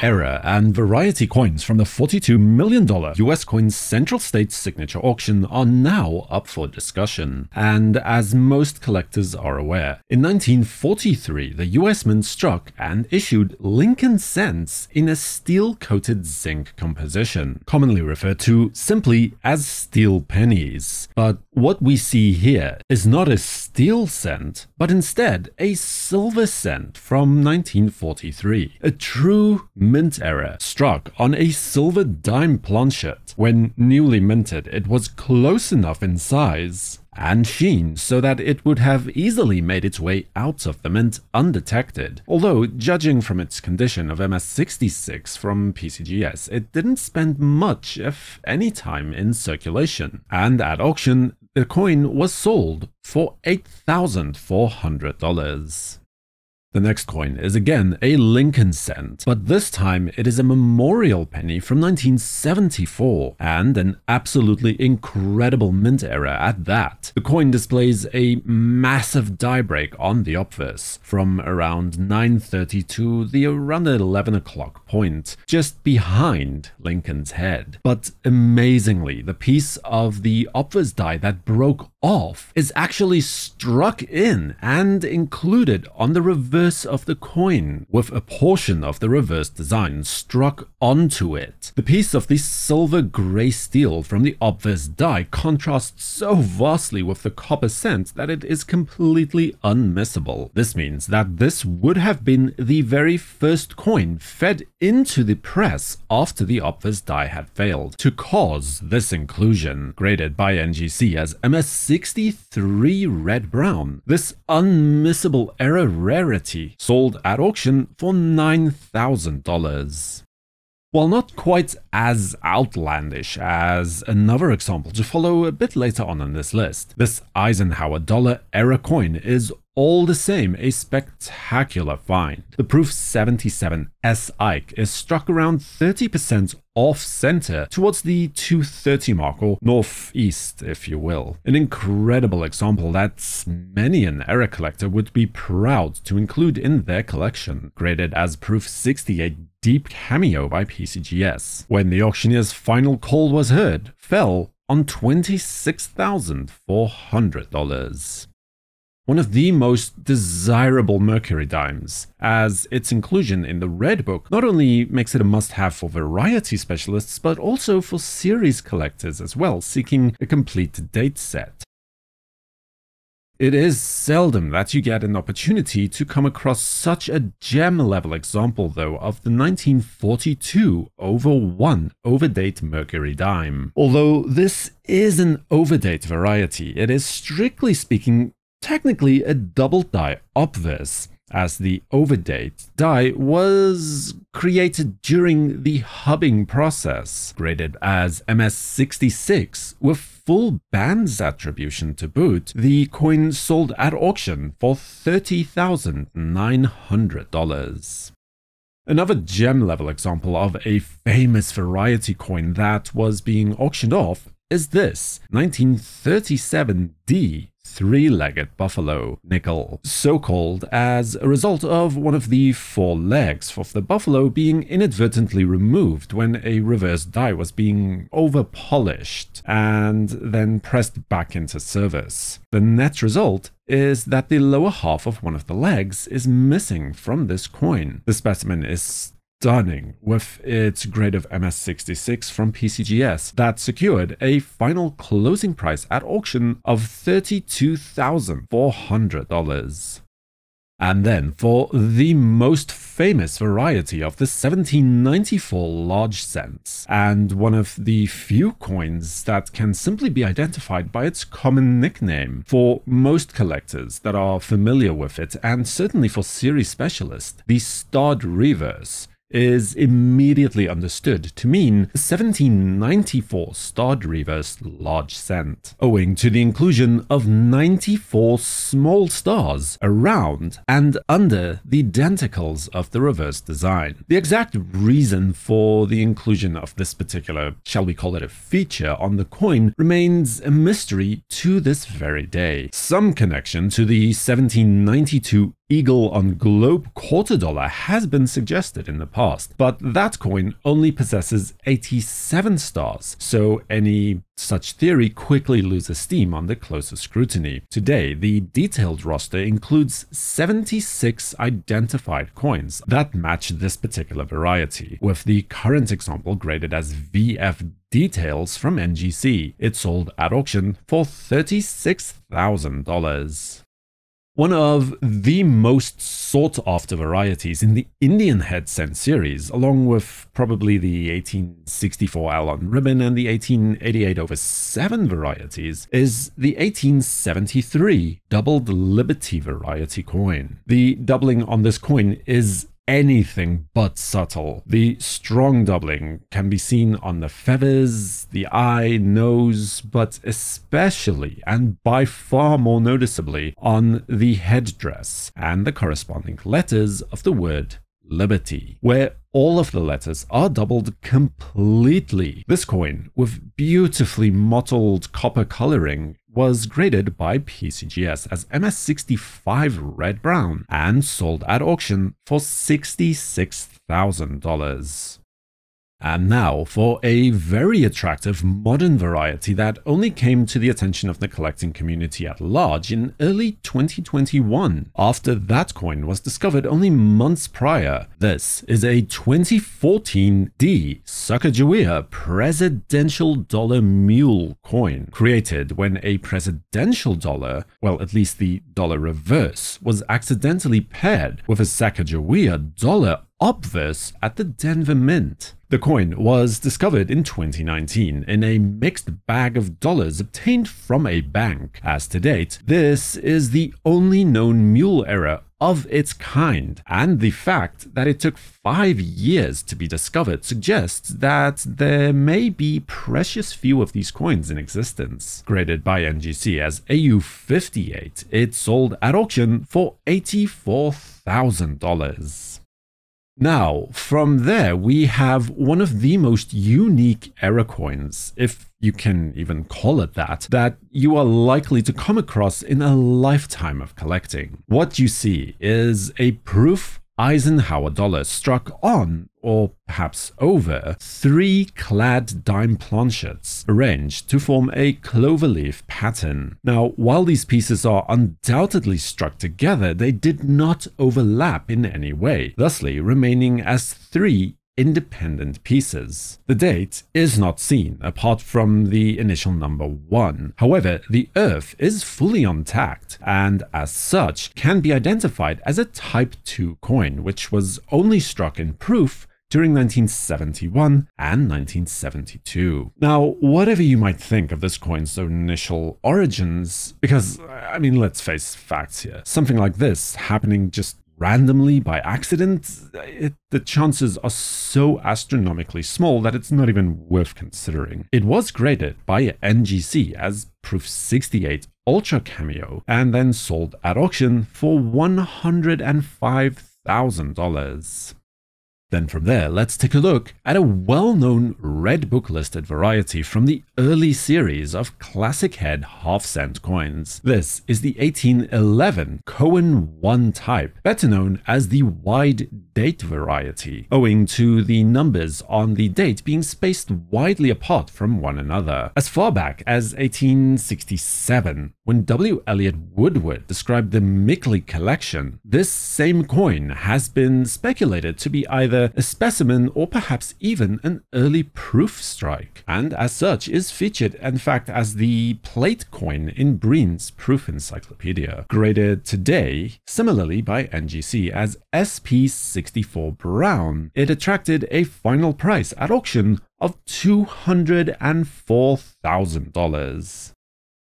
error and variety coins from the $42 million US coin Central States signature auction are now up for discussion. And as most collectors are aware, in 1943 the US Mint struck and issued Lincoln cents in a steel-coated zinc composition, commonly referred to simply as steel pennies. But what we see here is not a steel cent, but instead a silver cent from 1943, a true mint error struck on a silver dime planchet. When newly minted, it was close enough in size and sheen so that it would have easily made its way out of the mint undetected, although judging from its condition of MS66 from PCGS, it didn't spend much, if any, time in circulation, and at auction the coin was sold for $8,400. The next coin is again a Lincoln cent, but this time it is a memorial penny from 1974, and an absolutely incredible mint error at that. The coin displays a massive die break on the obverse, from around 9:30 to the around 11 o'clock point, just behind Lincoln's head. But amazingly, the piece of the obverse die that broke off is actually struck in and included on the reverse of the coin, with a portion of the reverse design struck onto it. The piece of the silver grey steel from the obverse die contrasts so vastly with the copper cent that it is completely unmissable. This means that this would have been the very first coin fed into the press after the obverse die had failed to cause this inclusion. Graded by NGC as MS63 red-brown, this unmissable error rarity sold at auction for $9,000. While not quite as outlandish as another example to follow a bit later on in this list, this Eisenhower dollar error coin is all the same a spectacular find. The Proof 77 S Ike is struck around 30% off center towards the 230 mark, or northeast if you will. An incredible example that many an error collector would be proud to include in their collection. Graded as Proof 68 Deep Cameo by PCGS, when the auctioneer's final call was heard, fell on $26,400. One of the most desirable Mercury dimes, as its inclusion in the Red Book not only makes it a must-have for variety specialists, but also for series collectors as well, seeking a complete date set. It is seldom that you get an opportunity to come across such a gem-level example, though, of the 1942 over-1 overdate Mercury dime. Although this is an overdate variety, it is strictly speaking technically a double die obverse, as the overdate die was created during the hubbing process. Graded as MS66 with full bands attribution to boot, the coin sold at auction for $30,900. Another gem-level example of a famous variety coin that was being auctioned off is this 1937 D three-legged buffalo nickel, so called as a result of one of the four legs of the buffalo being inadvertently removed when a reverse die was being over-polished and then pressed back into service. The net result is that the lower half of one of the legs is missing from this coin. The specimen is stunning, with its grade of MS66 from PCGS that secured a final closing price at auction of $32,400. And then for the most famous variety of the 1794 large cents, and one of the few coins that can simply be identified by its common nickname for most collectors that are familiar with it, and certainly for series specialists, the starred reverse is immediately understood to mean the 1794 starred reverse large cent, owing to the inclusion of 94 small stars around and under the denticles of the reverse design. The exact reason for the inclusion of this particular, shall we call it a feature, on the coin remains a mystery to this very day. Some connection to the 1792 eagle on globe quarter dollar has been suggested in the past, but that coin only possesses 87 stars, so any such theory quickly loses steam under closer scrutiny. Today, the detailed roster includes 76 identified coins that match this particular variety, with the current example graded as VF Details from NGC. It sold at auction for $36,000. One of the most sought-after varieties in the Indian head cent series, along with probably the 1864 L on ribbon and the 1888/7 varieties, is the 1873 doubled Liberty variety coin. The doubling on this coin is anything but subtle. The strong doubling can be seen on the feathers, the eye, nose, but especially and by far more noticeably on the headdress and the corresponding letters of the word Liberty, where all of the letters are doubled completely. This coin, with beautifully mottled copper coloring, was graded by PCGS as MS65 Red Brown and sold at auction for $66,000. And now for a very attractive modern variety that only came to the attention of the collecting community at large in early 2021, after that coin was discovered only months prior. This is a 2014 D Sakajuwea presidential dollar Mule coin, created when a presidential dollar, well, at least the dollar reverse, was accidentally paired with a Sakajuwea dollar obverse at the Denver Mint. The coin was discovered in 2019 in a mixed bag of dollars obtained from a bank. As to date, this is the only known Mule error of its kind, and the fact that it took 5 years to be discovered suggests that there may be precious few of these coins in existence. Graded by NGC as AU58, it sold at auction for $84,000. Now, from there, we have one of the most unique error coins, if you can even call it that you are likely to come across in a lifetime of collecting. What you see is a proof Eisenhower dollar struck on, or perhaps over, 3 clad dime planchets arranged to form a cloverleaf pattern. Now, while these pieces are undoubtedly struck together, they did not overlap in any way, thusly remaining as 3 independent pieces. The date is not seen apart from the initial number 1. However, the earth is fully intact and as such can be identified as a Type 2 coin, which was only struck in proof during 1971 and 1972. Now, whatever you might think of this coin's initial origins, because, I mean, let's face facts here, something like this happening just randomly by accident, the chances are so astronomically small that it's not even worth considering. It was graded by NGC as Proof 68 Ultra Cameo and then sold at auction for $105,000. Then from there, let's take a look at a well-known red book listed variety from the early series of classic head half-cent coins. This is the 1811 Cohen 1 type, better known as the wide date variety, owing to the numbers on the date being spaced widely apart from one another. As far back as 1867, when W. Elliott Woodward described the Mickley collection, this same coin has been speculated to be either a specimen or perhaps even an early proof strike, and as such is featured in fact as the plate coin in Breen's Proof Encyclopedia, graded today similarly by NGC as SP64 Brown. It attracted a final price at auction of $204,000.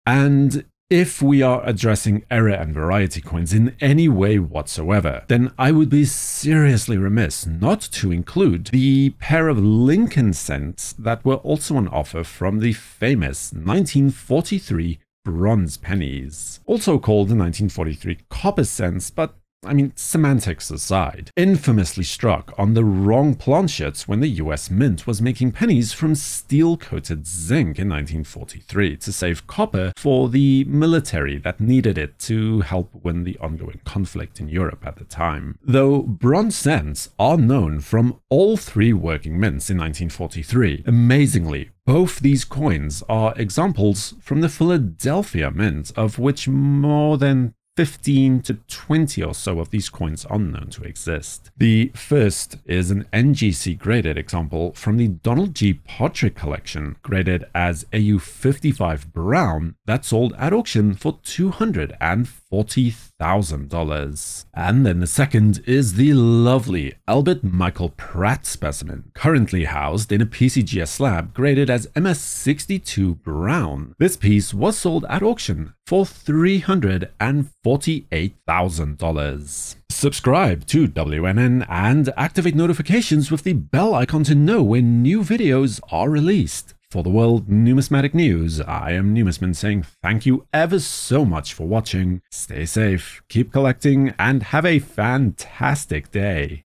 And if we are addressing error and variety coins in any way whatsoever, then I would be seriously remiss not to include the pair of Lincoln cents that were also on offer from the famous 1943 Bronze Pennies, also called the 1943 copper cents, but I mean, semantics aside, infamously struck on the wrong planchette when the US Mint was making pennies from steel-coated zinc in 1943 to save copper for the military that needed it to help win the ongoing conflict in Europe at the time. Though bronze cents are known from all three working mints in 1943, amazingly, both these coins are examples from the Philadelphia Mint, of which more than 15 to 20 or so of these coins are known to exist. The first is an NGC graded example from the Donald G. Podrick collection, graded as AU55 brown, that sold at auction for $240,000. And then the second is the lovely Albert Michael Pratt specimen, currently housed in a PCGS slab graded as MS62 brown. This piece was sold at auction for $348,000. Subscribe to WNN and activate notifications with the bell icon to know when new videos are released. For the World Numismatic News, I am Numisman saying thank you ever so much for watching. Stay safe, keep collecting, and have a fantastic day.